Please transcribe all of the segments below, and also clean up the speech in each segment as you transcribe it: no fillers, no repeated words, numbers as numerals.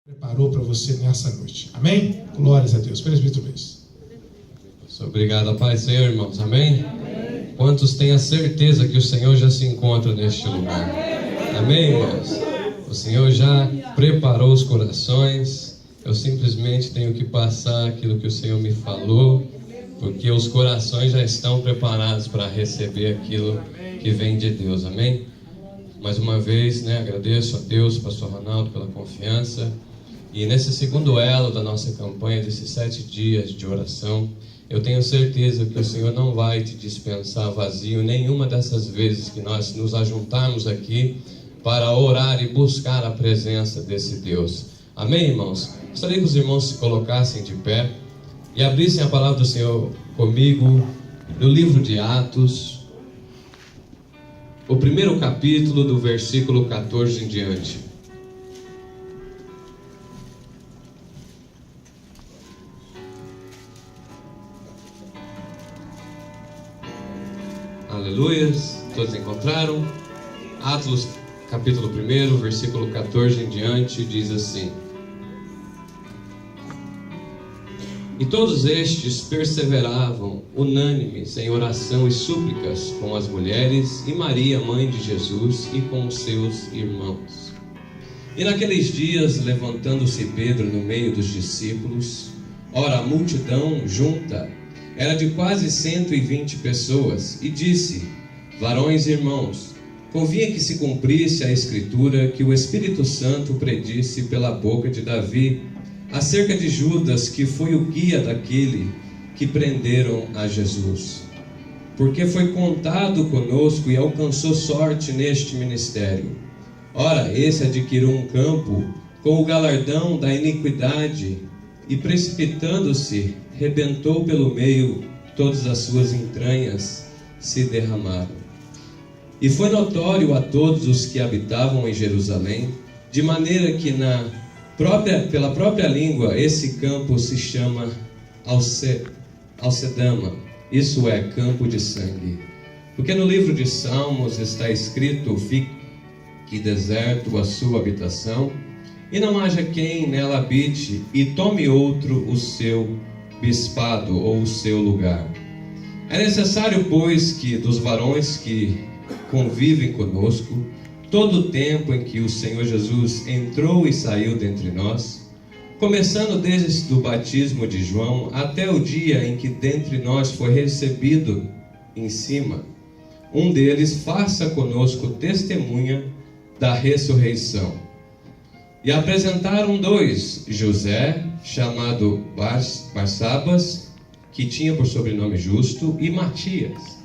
preparou para você nessa noite. Amém? Glórias a Deus. Presbítero Luiz. Obrigado, Pai, Senhor, irmãos. Amém? Quantos têm a certeza que o Senhor já se encontra neste lugar? Amém, irmãos? O Senhor já preparou os corações. Eu simplesmente tenho que passar aquilo que o Senhor me falou, porque os corações já estão preparados para receber aquilo que vem de Deus. Amém? Mais uma vez, agradeço a Deus, pastor Ronaldo, pela confiança. E nesse segundo elo da nossa campanha, desses 7 dias de oração, eu tenho certeza que o Senhor não vai te dispensar vazio nenhuma dessas vezes que nós nos ajuntarmos aqui para orar e buscar a presença desse Deus. Amém, irmãos? Gostaria que os irmãos se colocassem de pé e abrissem a palavra do Senhor comigo no livro de Atos, o primeiro capítulo, do versículo 14 em diante. Aleluias, todos encontraram? Atos capítulo 1, versículo 14 em diante, diz assim: E todos estes perseveravam unânimes em oração e súplicas com as mulheres e Maria, mãe de Jesus, e com os seus irmãos. E naqueles dias, levantando-se Pedro no meio dos discípulos, ora, a multidão junta era de quase 120 pessoas, e disse: Varões e irmãos, convinha que se cumprisse a Escritura que o Espírito Santo predisse pela boca de Davi acerca de Judas, que foi o guia daquele que prenderam a Jesus. Porque foi contado conosco e alcançou sorte neste ministério. Ora, esse adquiriu um campo com o galardão da iniquidade e, precipitando-se, rebentou pelo meio, todas as suas entranhas se derramaram. E foi notório a todos os que habitavam em Jerusalém, de maneira que pela própria língua esse campo se chama Alcedama, isso é, campo de sangue. Porque no livro de Salmos está escrito: fique deserto a sua habitação, e não haja quem nela habite, e tome outro o seu bispado ou o seu lugar. É necessário, pois, que dos varões que convivem conosco, todo o tempo em que o Senhor Jesus entrou e saiu dentre nós, começando desde o batismo de João até o dia em que dentre nós foi recebido em cima, um deles faça conosco testemunha da ressurreição. E apresentaram 2, José, chamado Barsabas, que tinha por sobrenome Justo, e Matias.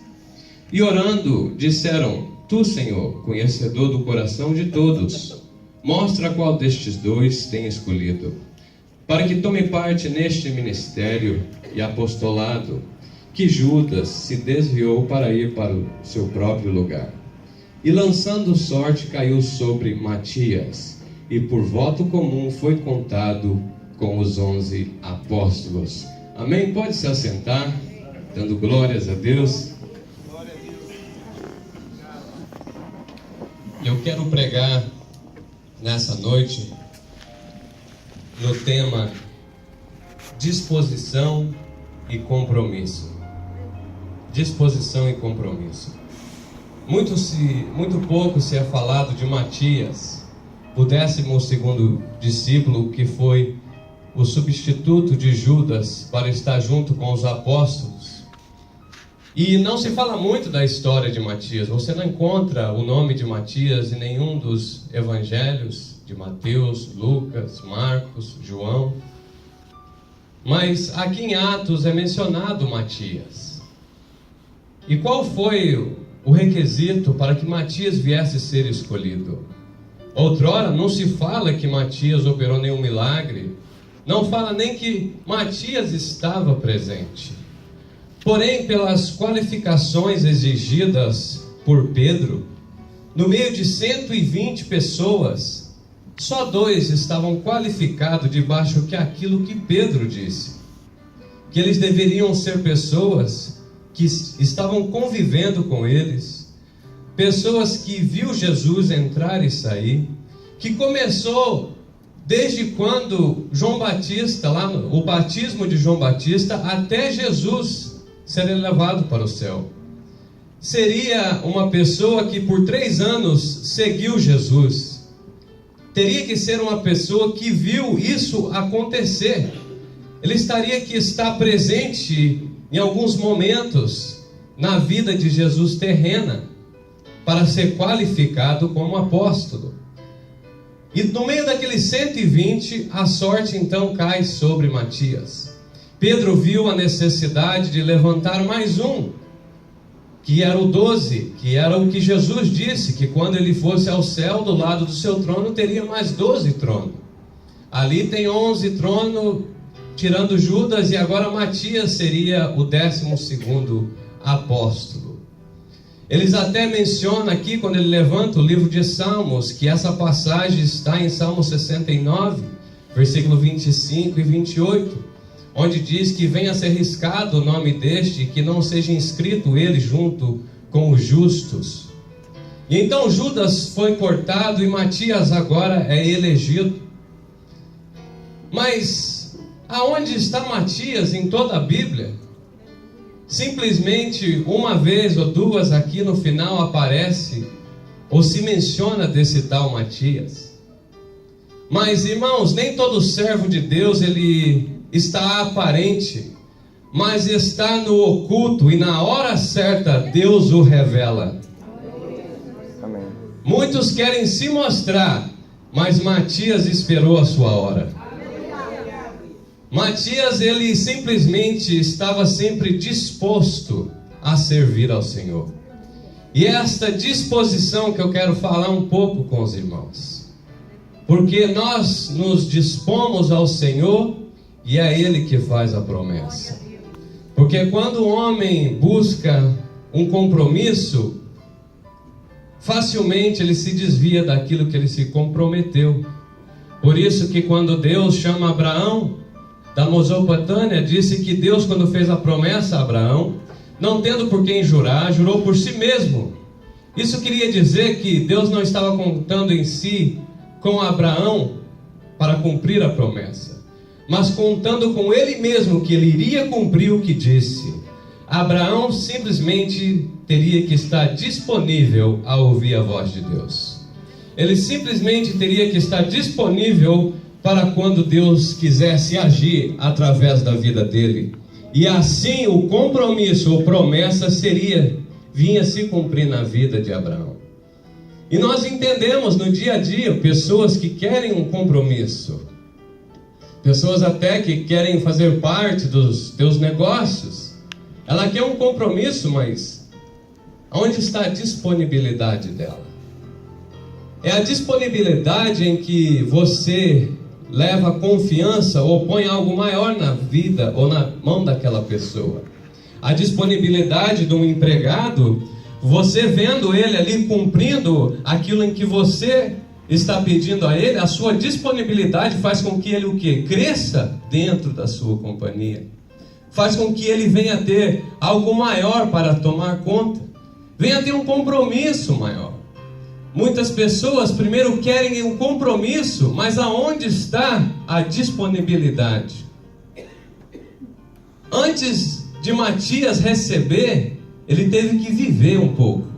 E orando, disseram: Tu, Senhor, conhecedor do coração de todos, mostra qual destes 2 tem escolhido, para que tome parte neste ministério e apostolado, que Judas se desviou para ir para o seu próprio lugar. E lançando sorte caiu sobre Matias, e por voto comum foi contado com os 11 apóstolos. Amém? Pode se assentar, dando glórias a Deus. Eu quero pregar nessa noite no tema disposição e compromisso. Disposição e compromisso. Muito pouco se é falado de Matias, o 12º discípulo, que foi o substituto de Judas para estar junto com os apóstolos. E não se fala muito da história de Matias. Você não encontra o nome de Matias em nenhum dos evangelhos de Mateus, Lucas, Marcos, João. Mas aqui em Atos é mencionado Matias. E qual foi o requisito para que Matias viesse a ser escolhido? Outrora não se fala que Matias operou nenhum milagre, não fala nem que Matias estava presente. Porém, pelas qualificações exigidas por Pedro, no meio de 120 pessoas, só 2 estavam qualificados debaixo que aquilo que Pedro disse, que eles deveriam ser pessoas que estavam convivendo com eles, pessoas que viu Jesus entrar e sair, que começou desde quando João Batista, o batismo de João Batista, até Jesus ser elevado para o céu. Seria uma pessoa que por 3 anos seguiu Jesus. Teria que ser uma pessoa que viu isso acontecer. Ele estaria que estar presente em alguns momentos na vida de Jesus terrena para ser qualificado como apóstolo. E no meio daqueles 120, a sorte então cai sobre Matias. Pedro viu a necessidade de levantar mais um, que era o 12, que era o que Jesus disse, que quando ele fosse ao céu, do lado do seu trono, teria mais 12 tronos. Ali tem 11 tronos, tirando Judas, e agora Matias seria o 12º apóstolo. Eles até mencionam aqui, quando ele levanta o livro de Salmos, que essa passagem está em Salmo 69, versículo 25 e 28, onde diz que venha a ser riscado o nome deste, que não seja inscrito ele junto com os justos. E então Judas foi cortado e Matias agora é elegido. Mas aonde está Matias em toda a Bíblia? Simplesmente uma vez ou duas aqui no final aparece ou se menciona desse tal Matias. Mas irmãos, nem todo servo de Deus ele está aparente, mas está no oculto, e na hora certa Deus o revela. Amém. Muitos querem se mostrar, mas Matias esperou a sua hora. Matias, ele simplesmente estava sempre disposto a servir ao Senhor. E é esta disposição que eu quero falar um pouco com os irmãos. Porque nós nos dispomos ao Senhor e é Ele que faz a promessa. Porque quando o homem busca um compromisso, facilmente ele se desvia daquilo que ele se comprometeu. Por isso que quando Deus chama Abraão da Mesopotâmia, disse que Deus, quando fez a promessa a Abraão, não tendo por quem jurar, jurou por si mesmo. Isso queria dizer que Deus não estava contando em si com Abraão para cumprir a promessa, mas contando com ele mesmo que ele iria cumprir o que disse. Abraão simplesmente teria que estar disponível a ouvir a voz de Deus. Ele simplesmente teria que estar disponível para quando Deus quisesse agir através da vida dele. E assim o compromisso ou promessa vinha se cumprir na vida de Abraão. E nós entendemos no dia a dia pessoas que querem um compromisso, pessoas até que querem fazer parte dos teus negócios. Ela quer um compromisso, mas onde está a disponibilidade dela? É a disponibilidade em que você leva confiança ou põe algo maior na vida ou na mão daquela pessoa. A disponibilidade de um empregado, você vendo ele ali cumprindo aquilo em que você está pedindo a ele, a sua disponibilidade faz com que ele o quê? Cresça dentro da sua companhia. Faz com que ele venha ter algo maior para tomar conta. Venha ter um compromisso maior. Muitas pessoas primeiro querem um compromisso, mas aonde está a disponibilidade? Antes de Matias receber, ele teve que viver um pouco.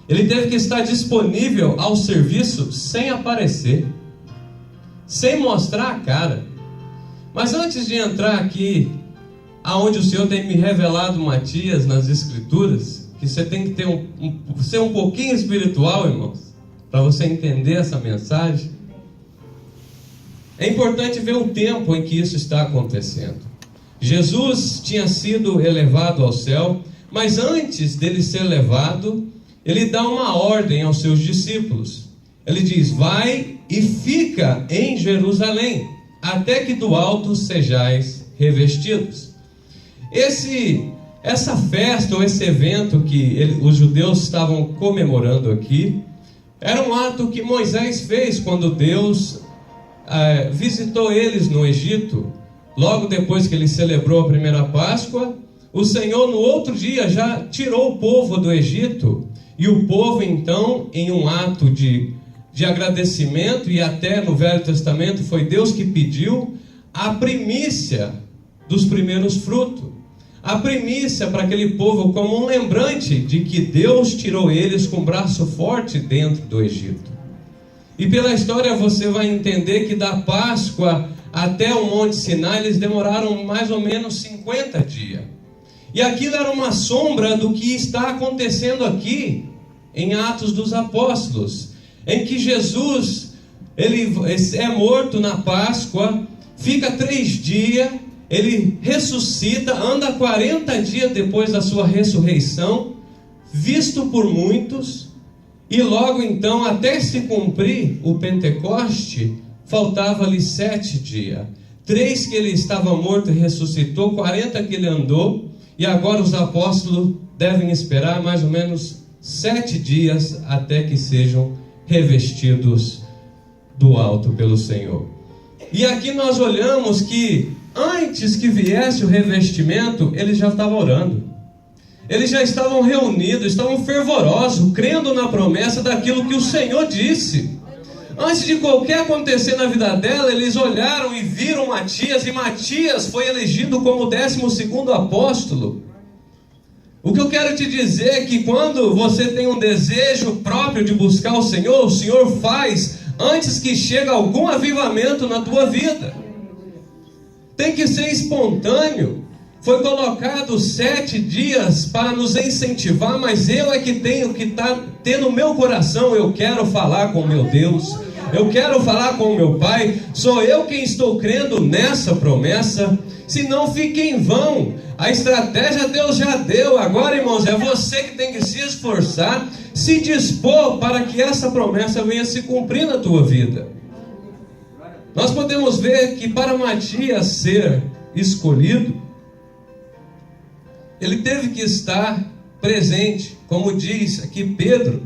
Ele teve que estar disponível ao serviço sem aparecer, sem mostrar a cara. Mas antes de entrar aqui, aonde o Senhor tem me revelado Matias nas Escrituras, que você tem que ter ser um pouquinho espiritual, irmãos, para você entender essa mensagem. É importante ver o tempo em que isso está acontecendo. Jesus tinha sido elevado ao céu, mas antes dele ser levado, ele dá uma ordem aos seus discípulos. Ele diz: vai e fica em Jerusalém, até que do alto sejais revestidos. Essa festa ou esse evento que os judeus estavam comemorando aqui, era um ato que Moisés fez quando Deus visitou eles no Egito. Logo depois que ele celebrou a primeira Páscoa, o Senhor no outro dia já tirou o povo do Egito. E o povo então, em um ato de de agradecimento, e até no Velho Testamento foi Deus que pediu a primícia dos primeiros frutos. A primícia para aquele povo como um lembrante de que Deus tirou eles com braço forte dentro do Egito. E pela história você vai entender que da Páscoa até o Monte Sinai eles demoraram mais ou menos 50 dias. E aquilo era uma sombra do que está acontecendo aqui em Atos dos Apóstolos, em que Jesus ele é morto na Páscoa, fica 3 dias, ele ressuscita, anda 40 dias depois da sua ressurreição, visto por muitos, e logo então, até se cumprir o Pentecoste, faltava-lhe 7 dias. 3 que ele estava morto e ressuscitou, 40 que ele andou, e agora os apóstolos devem esperar mais ou menos 7 dias até que sejam revestidos do alto pelo Senhor. E aqui nós olhamos que antes que viesse o revestimento, eles já estavam orando. Eles já estavam reunidos, estavam fervorosos, crendo na promessa daquilo que o Senhor disse. Antes de qualquer acontecer na vida dela, eles olharam e viram Matias, e Matias foi elegido como o 12º apóstolo. O que eu quero te dizer é que quando você tem um desejo próprio de buscar o Senhor faz antes que chegue algum avivamento na tua vida. Tem que ser espontâneo. Foi colocado 7 dias para nos incentivar, mas eu é que tenho que ter no meu coração, eu quero falar com meu Deus, eu quero falar com o meu Pai, sou eu quem estou crendo nessa promessa, senão fica em vão. A estratégia Deus já deu, agora irmãos, é você que tem que se esforçar, se dispor para que essa promessa venha se cumprir na tua vida. Nós podemos ver que para Matias ser escolhido, ele teve que estar presente, como diz aqui Pedro,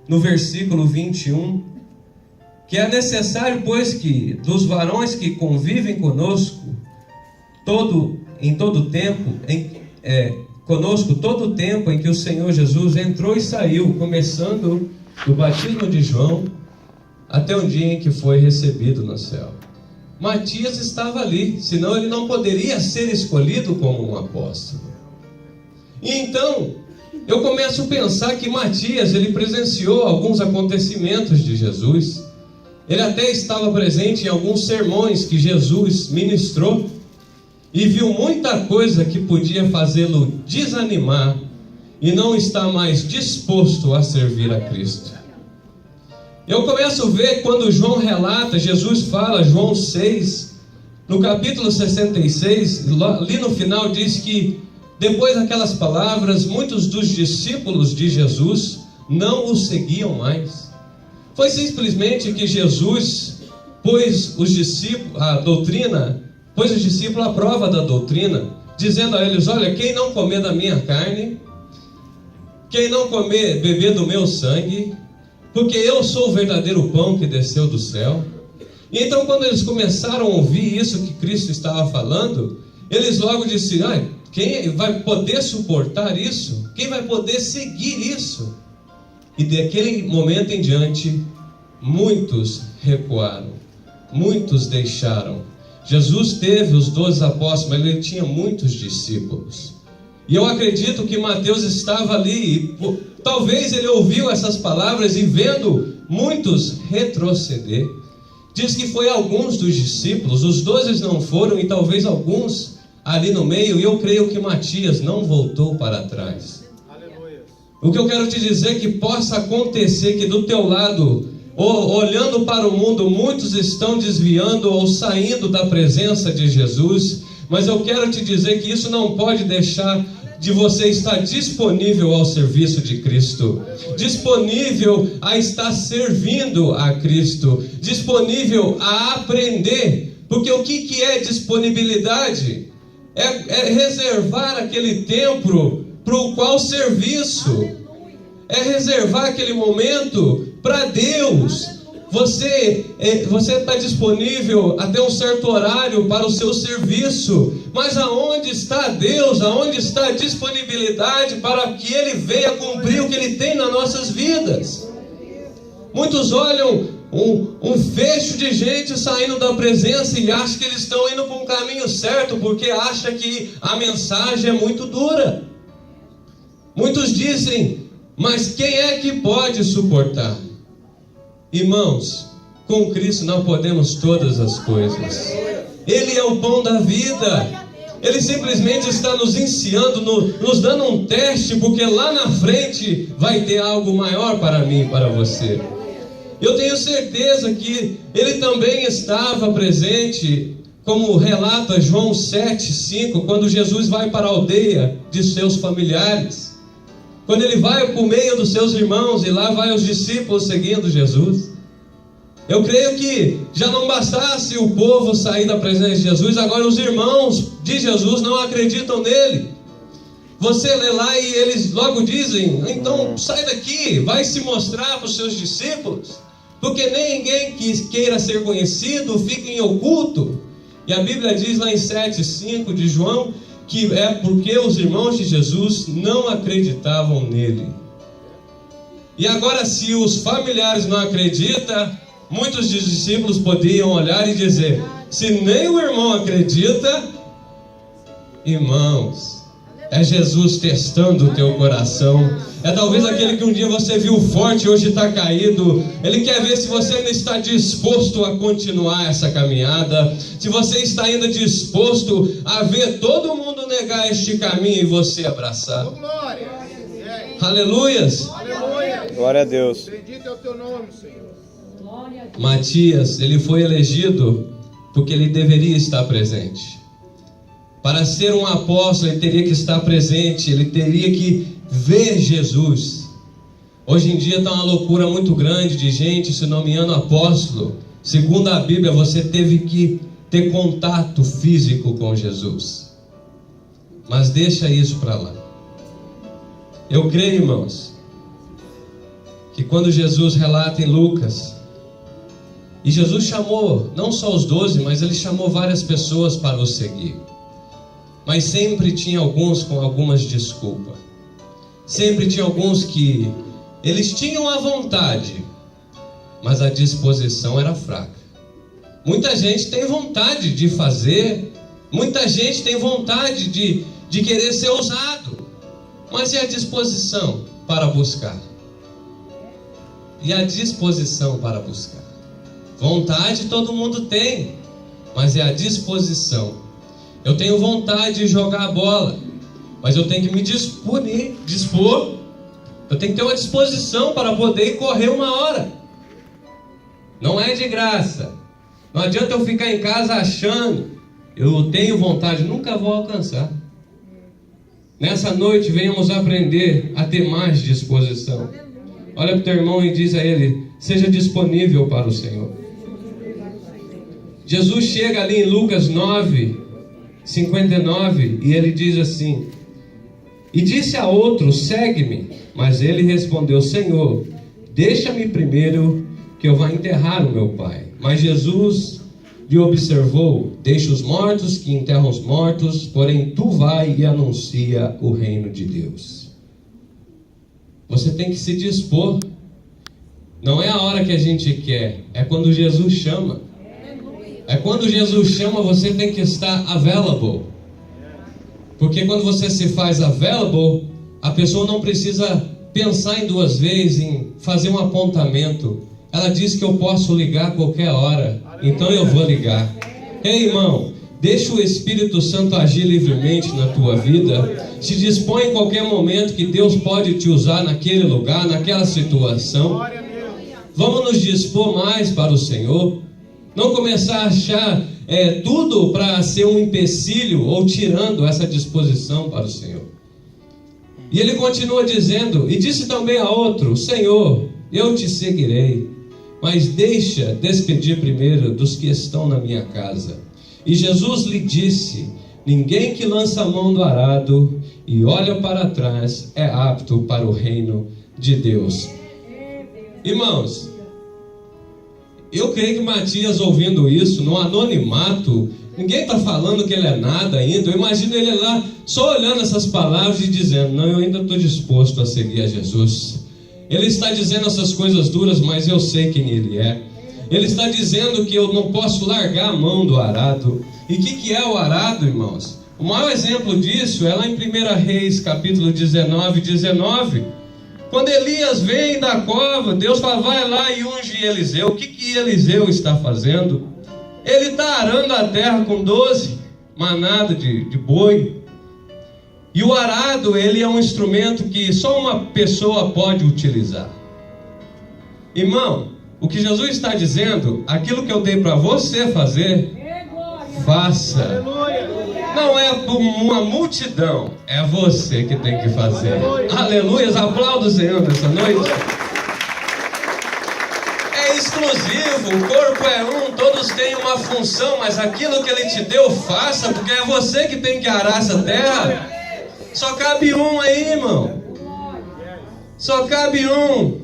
no versículo 21, que é necessário, pois, que dos varões que convivem conosco, em todo tempo, conosco todo o tempo em que o Senhor Jesus entrou e saiu, começando do batismo de João, até o dia em que foi recebido no céu. Matias estava ali, senão ele não poderia ser escolhido como um apóstolo. E então, eu começo a pensar que Matias, ele presenciou alguns acontecimentos de Jesus. Ele até estava presente em alguns sermões que Jesus ministrou e viu muita coisa que podia fazê-lo desanimar e não estar mais disposto a servir a Cristo. Eu começo a ver quando João relata, Jesus fala, João 6, no capítulo 66, ali no final diz que depois daquelas palavras, muitos dos discípulos de Jesus não o seguiam mais. Foi simplesmente que Jesus pôs os discípulos à prova da doutrina, dizendo a eles: olha, quem não comer da minha carne, quem não comer, beber do meu sangue, porque eu sou o verdadeiro pão que desceu do céu. E então, quando eles começaram a ouvir isso que Cristo estava falando, eles logo disseram: quem vai poder suportar isso? Quem vai poder seguir isso? E daquele momento em diante, muitos recuaram, muitos deixaram. Jesus teve os 12 apóstolos, mas ele tinha muitos discípulos. E eu acredito que Mateus estava ali, e talvez ele ouviu essas palavras e vendo muitos retroceder. Diz que foi alguns dos discípulos, os 12 não foram, e talvez alguns ali no meio, e eu creio que Matias não voltou para trás. Aleluia. O que eu quero te dizer é que possa acontecer que do teu lado, olhando para o mundo, muitos estão desviando ou saindo da presença de Jesus, mas eu quero te dizer que isso não pode deixar de você estar disponível ao serviço de Cristo, disponível a estar servindo a Cristo, disponível a aprender, porque o que é disponibilidade? É reservar aquele tempo para o qual serviço, é reservar aquele momento para Deus. Você está disponível até um certo horário para o seu serviço, mas aonde está Deus? Aonde está a disponibilidade para que Ele venha cumprir o que Ele tem nas nossas vidas? Muitos olham um fecho de gente saindo da presença e acha que eles estão indo para um caminho certo, porque acha que a mensagem é muito dura. Muitos dizem, mas quem é que pode suportar? Irmãos, com Cristo nós podemos todas as coisas. Ele é o pão da vida. Ele simplesmente está nos ensinando, nos dando um teste, porque lá na frente vai ter algo maior para mim e para você. Eu tenho certeza que ele também estava presente, como relata João 7,5, quando Jesus vai para a aldeia de seus familiares. Quando ele vai para o meio dos seus irmãos e lá vai os discípulos seguindo Jesus. Eu creio que já não bastasse o povo sair da presença de Jesus, agora os irmãos de Jesus não acreditam nele. Você lê lá e eles logo dizem, então sai daqui, vai se mostrar para os seus discípulos, porque nem ninguém que queira ser conhecido fica em oculto. E a Bíblia diz lá em 7,5 de João, que é porque os irmãos de Jesus não acreditavam nele. E agora, se os familiares não acreditam, muitos dos discípulos podiam olhar e dizer, se nem o irmão acredita, irmãos, é Jesus testando o teu coração. É talvez aquele que um dia você viu forte e hoje está caído. Ele quer ver se você ainda está disposto a continuar essa caminhada, se você está ainda disposto a ver todo mundo negar este caminho e você abraçar. Aleluias. Glória a Deus. Bendito é o teu nome, Senhor. Matias, ele foi elegido porque ele deveria estar presente. Para ser um apóstolo, ele teria que estar presente, ele teria que ver Jesus. Hoje em dia está uma loucura muito grande de gente se nomeando apóstolo. Segundo a Bíblia, você teve que ter contato físico com Jesus. Mas deixa isso para lá. Eu creio, irmãos, que quando Jesus relata em Lucas, e Jesus chamou não só os 12, mas ele chamou várias pessoas para o seguir. Mas sempre tinha alguns com algumas desculpas. Sempre tinha alguns que eles tinham a vontade, mas a disposição era fraca. Muita gente tem vontade de fazer, muita gente tem vontade de querer ser ousado, mas e a disposição para buscar? E a disposição para buscar? Vontade todo mundo tem, mas é a disposição. Eu tenho vontade de jogar a bola, mas eu tenho que me dispor. Eu tenho que ter uma disposição para poder correr uma hora. Não é de graça. Não adianta eu ficar em casa achando, eu tenho vontade, nunca vou alcançar. Nessa noite venhamos aprender a ter mais disposição. Olha para o teu irmão e diz a ele, seja disponível para o Senhor. Jesus chega ali em Lucas 9:59 e ele diz assim, e disse a outro, segue-me. Mas ele respondeu, Senhor, deixa-me primeiro que eu vá enterrar o meu pai. Mas Jesus lhe observou, deixa os mortos que enterram os mortos, porém tu vai e anuncia o reino de Deus. Você tem que se dispor. Não é a hora que a gente quer, é quando Jesus chama. É quando Jesus chama, você tem que estar available. Porque quando você se faz available, a pessoa não precisa pensar em duas vezes, em fazer um apontamento. Ela diz que eu posso ligar a qualquer hora, então eu vou ligar. Ei, irmão, deixa o Espírito Santo agir livremente na tua vida. Se dispõe em qualquer momento que Deus pode te usar naquele lugar, naquela situação. Vamos nos dispor mais para o Senhor. Não começar a achar tudo para ser um empecilho ou tirando essa disposição para o Senhor. E ele continua dizendo, e disse também a outro, Senhor, eu te seguirei, mas deixa despedir primeiro dos que estão na minha casa. E Jesus lhe disse, ninguém que lança a mão do arado e olha para trás é apto para o reino de Deus. Irmãos, eu creio que Matias, ouvindo isso, no anonimato, ninguém está falando que ele é nada ainda. Eu imagino ele lá, só olhando essas palavras e dizendo, não, eu ainda estou disposto a seguir a Jesus. Ele está dizendo essas coisas duras, mas eu sei quem ele é. Ele está dizendo que eu não posso largar a mão do arado. E o que é o arado, irmãos? O maior exemplo disso é lá em 1 Reis, capítulo 19. Quando Elias vem da cova, Deus fala, vai lá e unge Eliseu. O que Eliseu está fazendo? Ele está arando a terra com 12 manadas de boi. E o arado, ele é um instrumento que só uma pessoa pode utilizar. Irmão, o que Jesus está dizendo, aquilo que eu dei para você fazer, faça. Não é uma multidão, é você que tem que fazer. Aleluia, aplauda o Senhor nessa noite. É exclusivo, o corpo é um, todos têm uma função, mas aquilo que Ele te deu, faça, porque é você que tem que arar essa terra. Só cabe um aí, irmão. Só cabe um.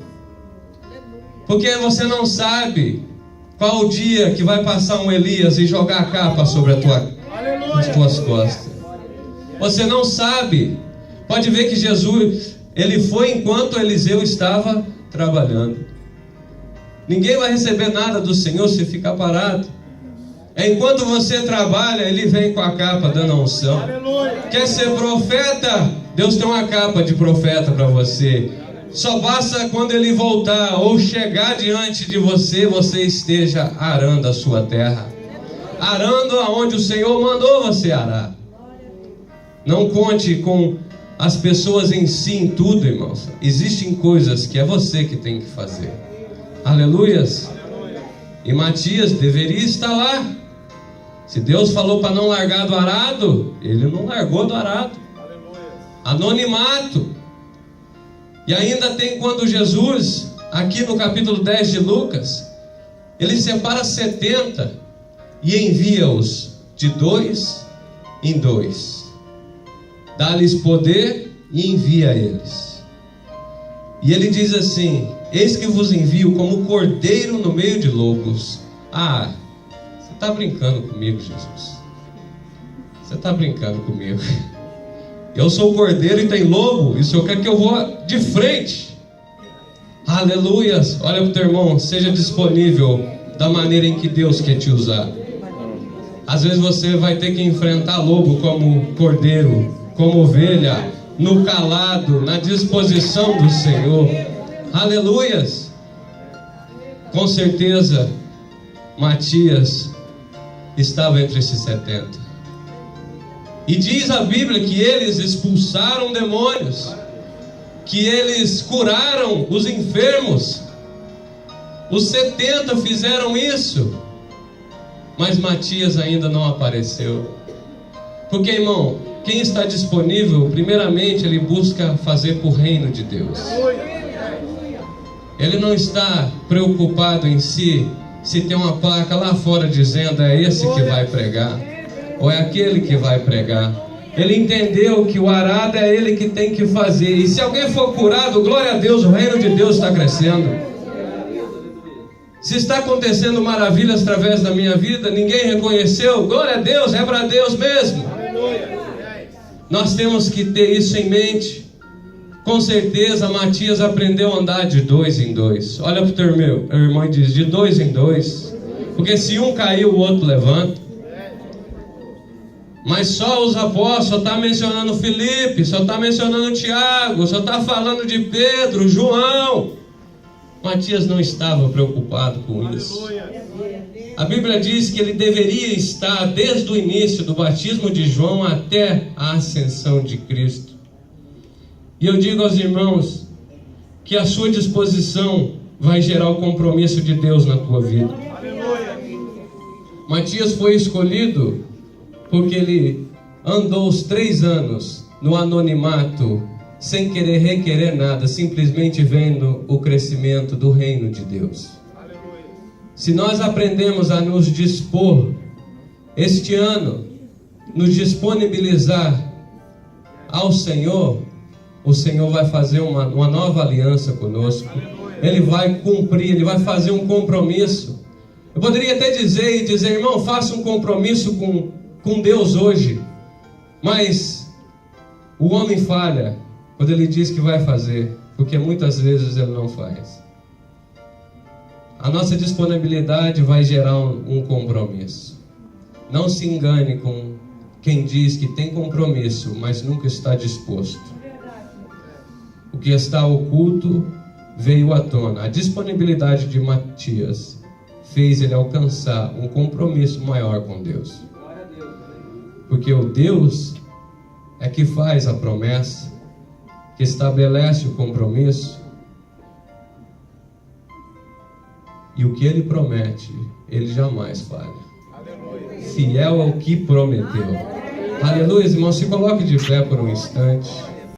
Porque você não sabe qual o dia que vai passar um Elias e jogar a capa sobre as tuas costas. Você não sabe. Pode ver que Jesus, ele foi enquanto Eliseu estava trabalhando. Ninguém vai receber nada do Senhor se ficar parado. Enquanto você trabalha, Ele vem com a capa dando a unção. Quer ser profeta? Deus tem uma capa de profeta para você. Só basta quando Ele voltar ou chegar diante de você, você esteja arando a sua terra. Arando aonde o Senhor mandou você arar. Não conte com as pessoas em si em tudo, irmãos. Existem coisas que é você que tem que fazer. Aleluias. E Matias deveria estar lá. Se Deus falou para não largar do arado, ele não largou do arado. Anonimato. E ainda tem quando Jesus, aqui no capítulo 10 de Lucas, ele separa 70 e envia-os de 2 em 2. Dá-lhes poder e envia eles. E ele diz assim: eis que vos envio como cordeiro no meio de lobos. Ah, você está brincando comigo, Jesus? Você está brincando comigo? Eu sou o cordeiro e tem lobo, e o Senhor quer que eu vou de frente. Aleluias. Olha para o teu irmão, seja disponível da maneira em que Deus quer te usar. Às vezes você vai ter que enfrentar lobo como cordeiro, como ovelha, no calado, na disposição do Senhor. Aleluias. Com certeza Matias estava entre esses 70. E diz a Bíblia que eles expulsaram demônios, que eles curaram os enfermos. Os 70 fizeram isso, mas Matias ainda não apareceu. Porque, irmão, quem está disponível, primeiramente ele busca fazer para o reino de Deus. Ele não está preocupado em si, se tem uma placa lá fora dizendo é esse que vai pregar, ou é aquele que vai pregar. Ele entendeu que o arado é ele que tem que fazer. E se alguém for curado, glória a Deus, o reino de Deus está crescendo. Se está acontecendo maravilhas através da minha vida, ninguém reconheceu, glória a Deus, é para Deus mesmo. Nós temos que ter isso em mente. Com certeza Matias aprendeu a andar de 2 em 2. Olha para o teu irmão e diz, de 2 em 2. Porque se um cair, o outro levanta. Mas só os apóstolos, só está mencionando Filipe, só está mencionando Tiago, só está falando de Pedro, João. Matias não estava preocupado com isso. A Bíblia diz que ele deveria estar desde o início do batismo de João até a ascensão de Cristo. E eu digo aos irmãos que a sua disposição vai gerar o compromisso de Deus na tua vida. Matias foi escolhido porque ele andou os 3 anos no anonimato, sem querer requerer nada, simplesmente vendo o crescimento do reino de Deus. Se nós aprendemos a nos dispor, este ano, nos disponibilizar ao Senhor, o Senhor vai fazer uma nova aliança conosco. Ele vai cumprir, Ele vai fazer um compromisso. Eu poderia até dizer, irmão, faça um compromisso com Deus hoje. Mas o homem falha quando ele diz que vai fazer, porque muitas vezes ele não faz. A nossa disponibilidade vai gerar um compromisso. Não se engane com quem diz que tem compromisso, mas nunca está disposto. O que está oculto veio à tona. A disponibilidade de Matias fez ele alcançar um compromisso maior com Deus. Porque o Deus é que faz a promessa, que estabelece o compromisso. E o que ele promete, ele jamais falha. Fiel ao que prometeu. Aleluia, irmão, se coloque de pé por um instante.